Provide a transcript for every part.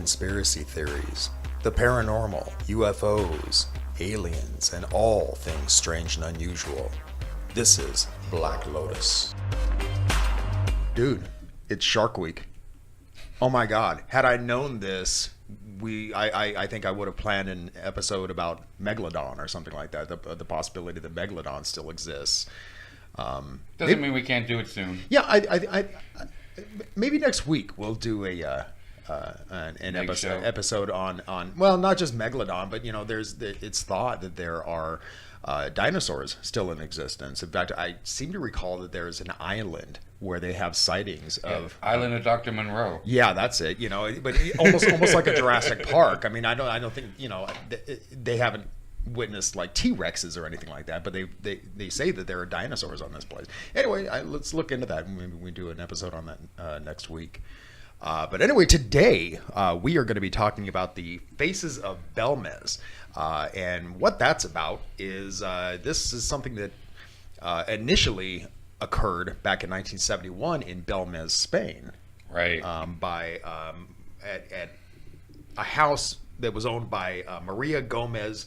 conspiracy theories, the paranormal, UFOs, aliens, and all things strange and unusual. This is Black Lotus. Dude, it's Shark Week. Oh my God. Had I known this, I think I would have planned an episode about Megalodon or something like that. The possibility that Megalodon still exists. Doesn't mean we can't do it soon. Yeah, I maybe next week we'll do an episode on well, not just Megalodon, but it's thought that there are dinosaurs still in existence. In fact, I seem to recall that there's an island where they have sightings of Island of Dr. Monroe. Yeah, that's it. But almost like a Jurassic Park. I mean, I don't think they haven't witnessed like T-Rexes or anything like that, but they say that there are dinosaurs on this place. Anyway, let's look into that. Maybe we do an episode on that next week. But anyway, today we are going to be talking about the Faces of Belmez. And what that's about is this is something that initially occurred back in 1971 in Belmez, Spain. Right. At a house that was owned by Maria Gomez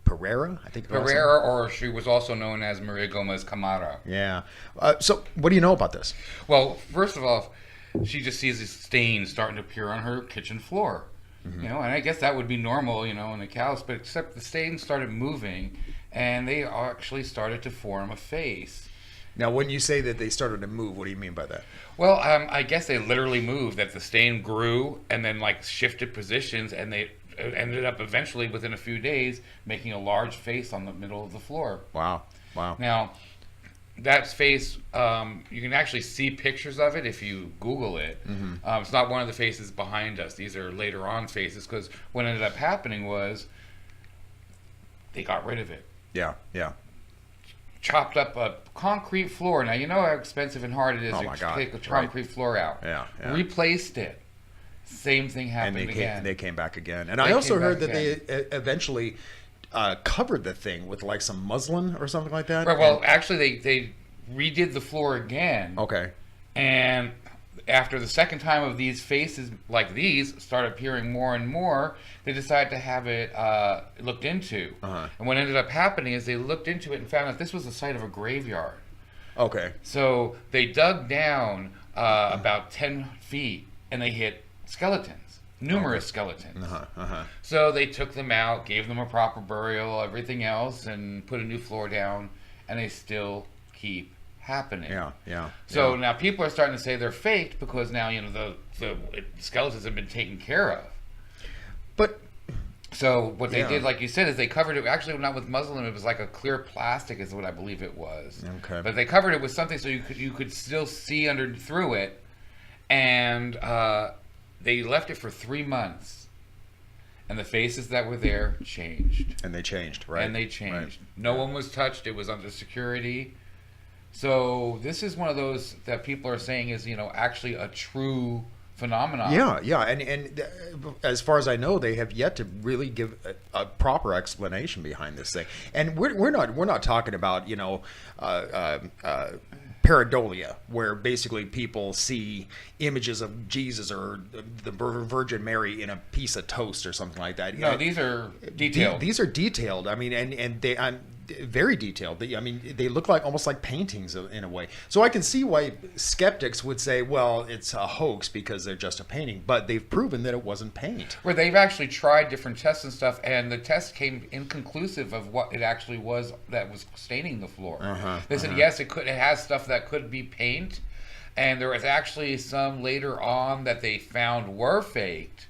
Pereira, I think. Pereira, or she was also known as Maria Gomez Camara. Yeah. So what do you know about this? Well, first of all, she just sees these stains starting to appear on her kitchen floor. Mm-hmm. And I guess that would be normal, in a house, but except the stains started moving, and they actually started to form a face. Now, when you say that they started to move, what do you mean by that? Well, I guess they literally moved, that the stain grew and then shifted positions, and they ended up eventually within a few days making a large face on the middle of the floor. Wow. Now, that face, you can actually see pictures of it if you Google it. Mm-hmm. It's not one of the faces behind us. These are later on faces, because what ended up happening was they got rid of it. Yeah. Chopped up a concrete floor. Now, you know how expensive and hard it is to take a concrete floor out. Yeah. Replaced it. Same thing happened again. They came back again. And I also heard that they eventually covered the thing with some muslin or something like that. Right, well, actually, they redid the floor again. Okay. And after the second time of these faces like these start appearing more and more, they decided to have it looked into. Uh-huh. And what ended up happening is they looked into it and found that this was the site of a graveyard. Okay. So they dug down about 10 feet and they hit skeletons, numerous skeletons. So they took them out, gave them a proper burial, everything else, and put a new floor down, and they still keep happening. Yeah. So now people are starting to say they're faked because now the skeletons have been taken care of. But so what they did, like you said, is they covered it. Actually, not with muslin. It was like a clear plastic, is what I believe it was. Okay. But they covered it with something so you could still see through it, and they left it for 3 months, and the faces that were there changed. And they changed, right? Right. No one was touched. It was under security. So this is one of those that people are saying is, actually a true phenomenon. Yeah, and as far as I know, they have yet to really give a proper explanation behind this thing. And we're not talking about pareidolia, where basically people see images of Jesus or the Virgin Mary in a piece of toast or something like that. No, these are detailed. These are detailed. I mean, and they very detailed. They look almost like paintings in a way. So I can see why skeptics would say, well, it's a hoax because they're just a painting. But they've proven that it wasn't paint. Where they've actually tried different tests and stuff, and the test came inconclusive of what it actually was that was staining the floor. They said, yes, it has stuff that could be paint, and there was actually some later on that they found were faked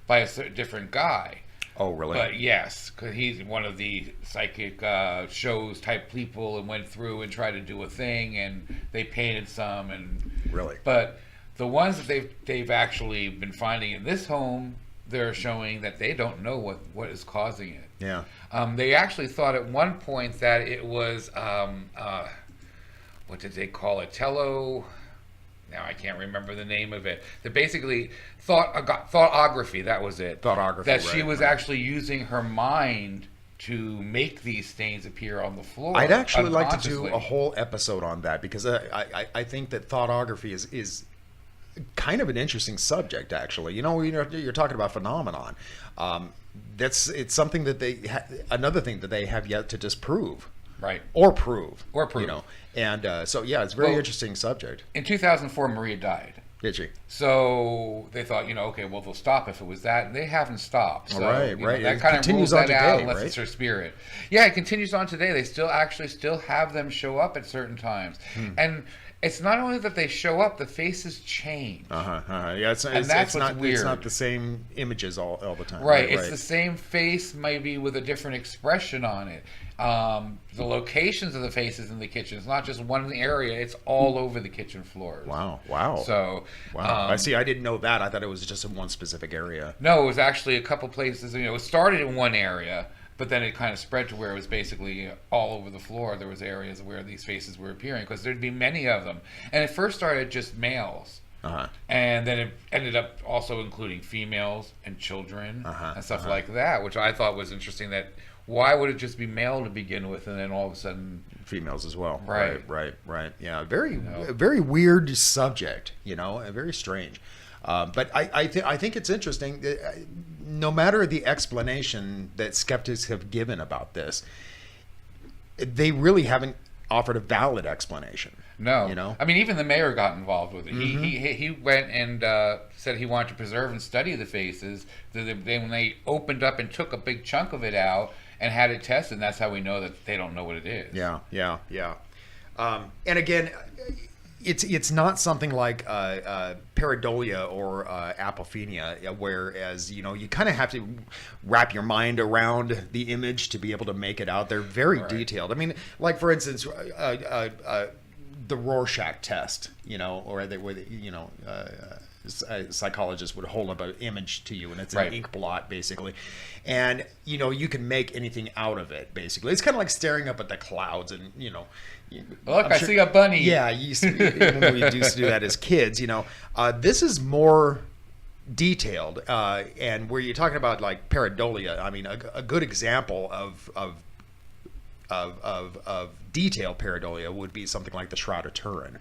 by a different guy. Oh, really? But yes, because he's one of the psychic shows type people, and went through and tried to do a thing, and they painted some. And really, but the ones that they've actually been finding in this home, they're showing that they don't know what is causing it. Yeah. They actually thought at one point that it was what did they call it? Now I can't remember the name of it. That basically thoughtography. That was it. Thoughtography. That she was actually using her mind to make these stains appear on the floor. I'd actually like to do a whole episode on that, because I think that thoughtography is kind of an interesting subject, actually. You're talking about phenomenon. It's something that another thing that they have yet to disprove. Right. Or prove. And so, yeah, it's a very interesting subject. In 2004, Maria died. Did she? So they thought, okay, well, they'll stop if it was that. And they haven't stopped. So, right. That kind of rules that out unless it's her spirit. Yeah, it continues on today. They still have them show up at certain times. And it's not only that they show up, the faces change. Yeah, it's what's weird. It's not the same images all the time. Right. It's the same face, maybe with a different expression on it. The locations of the faces in the kitchen. It's not just one area. It's all over the kitchen floors. Wow. So, I see. I didn't know that. I thought it was just in one specific area. No, it was actually a couple places. It started in one area, but then it kind of spread to where it was basically all over the floor. There was areas where these faces were appearing because there'd be many of them. And it first started just males. And then it ended up also including females and children and stuff like that, which I thought was interesting. That why would it just be male to begin with, and then all of a sudden females as well? Right. Yeah, very weird subject. Very strange. But I think it's interesting. No matter the explanation that skeptics have given about this, they really haven't offered a valid explanation. No, I mean, even the mayor got involved with it. He went and said he wanted to preserve and study the faces. When they opened up and took a big chunk of it out and had it tested, and that's how we know that they don't know what it is. Yeah. And again, it's not something like pareidolia or apophenia, whereas you kind of have to wrap your mind around the image to be able to make it out. They're very detailed. I mean, like for instance, the Rorschach test, or psychologists would hold up an image to you, and it's an ink blot basically, and you can make anything out of it. Basically, it's kind of like staring up at the clouds, and look, I see a bunny. Yeah, we used to do that as kids. This is more detailed, and where you're talking about like pareidolia. I mean, a good example of detailed pareidolia would be something like the Shroud of Turin,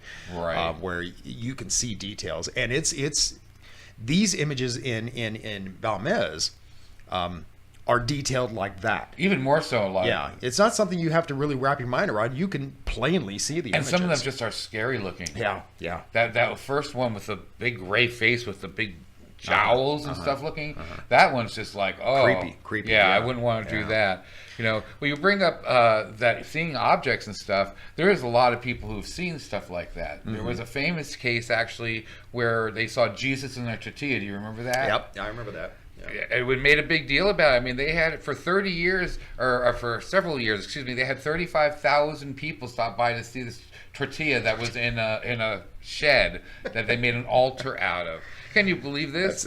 where you can see details, and it's these images in Belmez are detailed like that. Even more so, it's not something you have to really wrap your mind around. You can plainly see the images. And some of them just are scary looking. Yeah. That first one with the big gray face with the big jowls and stuff looking. That one's just like, creepy. Yeah, I wouldn't want to do that. When you bring up that seeing objects and stuff, there is a lot of people who've seen stuff like that. There was a famous case actually where they saw Jesus in their tortilla. Do you remember that? Yep, I remember that. Yeah. It made a big deal about it. I mean, they had it for 30 years, or for several years, excuse me. They had 35,000 people stop by to see this tortilla that was in a shed that they made an altar out of. Can you believe this?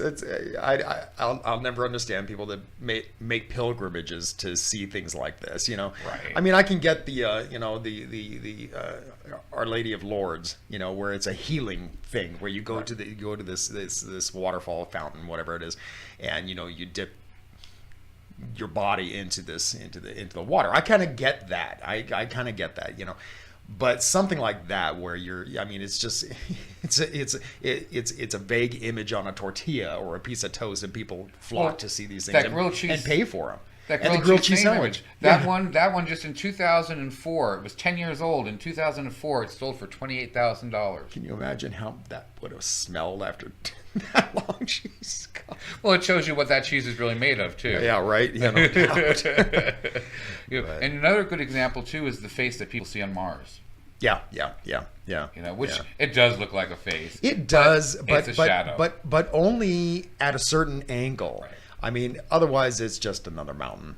I'll never understand people that make pilgrimages to see things like this. Right. I mean, I can get the Our Lady of Lourdes, where it's a healing thing, where you go to this waterfall fountain, whatever it is, and you dip your body into the water. I kind of get that. I kind of get that. But something like that, where it's just, it's a vague image on a tortilla or a piece of toast, and people flock to see these things and pay for them. That grilled cheese sandwich. That one just in 2004. It was 10 years old. In 2004, it sold for $28,000. Can you imagine how that would have smelled after that long cheese? God. Well, it shows you what that cheese is really made of, too. Yeah, right. Yeah, no doubt. And another good example too is the face that people see on Mars. Yeah. Which it does look like a face. It does, it's a shadow. But only at a certain angle. Right. I mean, otherwise it's just another mountain,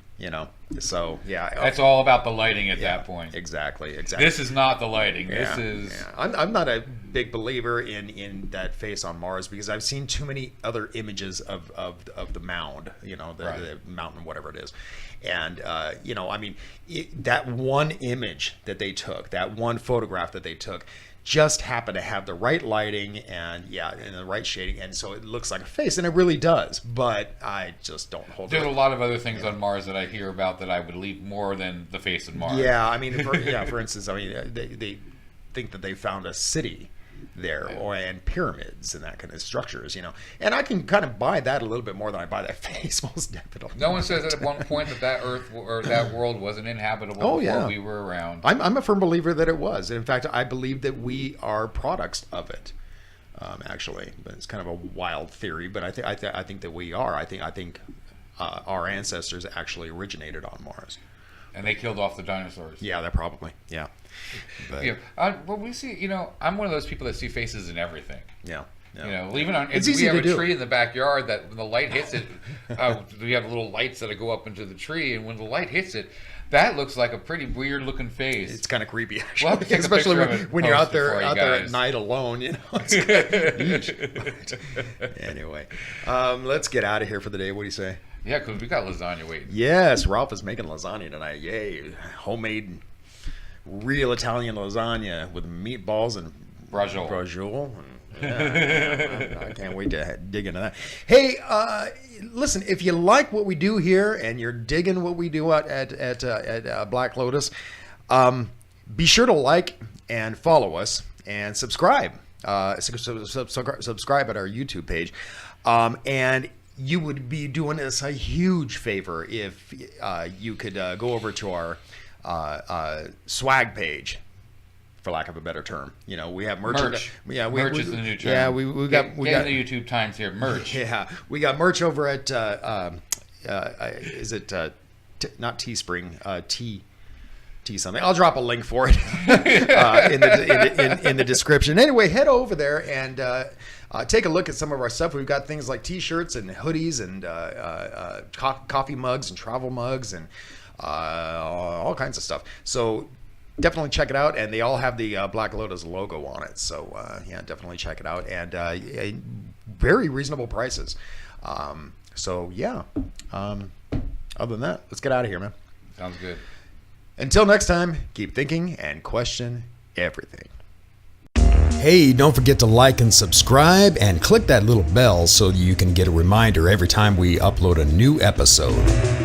So yeah, that's all about the lighting at that point. Exactly. This is not the lighting. Yeah, this is. Yeah. I'm not a big believer in that face on Mars, because I've seen too many other images of the mound, the mountain, whatever it is, and I mean, that one image that they took, that one photograph that they took, just happen to have the right lighting and the right shading, and so it looks like a face, and it really does. But I just don't hold. There's a lot of other things on Mars that I hear about that I would leave more than the face of Mars. Yeah, I mean, for instance, I mean, they think that they found a city there, and pyramids and that kind of structures, and I can kind of buy that a little bit more than I buy that face, most definitely. No one says at one point that Earth or that world wasn't inhabitable before we were around. I'm a firm believer that it was. In fact, I believe that we are products of it. Actually, but it's kind of a wild theory. But I think that we are. I think our ancestors actually originated on Mars. And they killed off the dinosaurs. Yeah, that probably. Yeah. But, well, we see. I'm one of those people that see faces in everything. Yeah. Even on. It's we easy have to a do. tree in the backyard that when the light hits it, we have little lights that go up into the tree, and when the light hits it, that looks like a pretty weird looking face. It's kind of creepy, We'll actually, especially when you're out there at night alone. It's anyway, let's get out of here for the day. What do you say? Yeah, because we got lasagna waiting. Yes, Ralph is making lasagna tonight. Yay, homemade, real Italian lasagna with meatballs and braciole. I can't wait to dig into that. Hey, listen, if you like what we do here and you're digging what we do out at Black Lotus, be sure to like and follow us and subscribe. Subscribe at our YouTube page. And you would be doing us a huge favor if you could go over to our swag page, for lack of a better term. We have merch. Yeah, merch is the new term. Yeah, we got the YouTube Times here. Merch. Yeah, we got merch over at is it not Teespring? T something. I'll drop a link for it in the description. Anyway, head over there and take a look at some of our stuff. We've got things like T-shirts and hoodies and coffee mugs and travel mugs and all kinds of stuff. So definitely check it out, and they all have the Black Lotus logo on it. So definitely check it out, and very reasonable prices. Other than that, let's get out of here, man. Sounds good. Until next time, keep thinking and question everything. Hey, don't forget to like and subscribe and click that little bell so you can get a reminder every time we upload a new episode.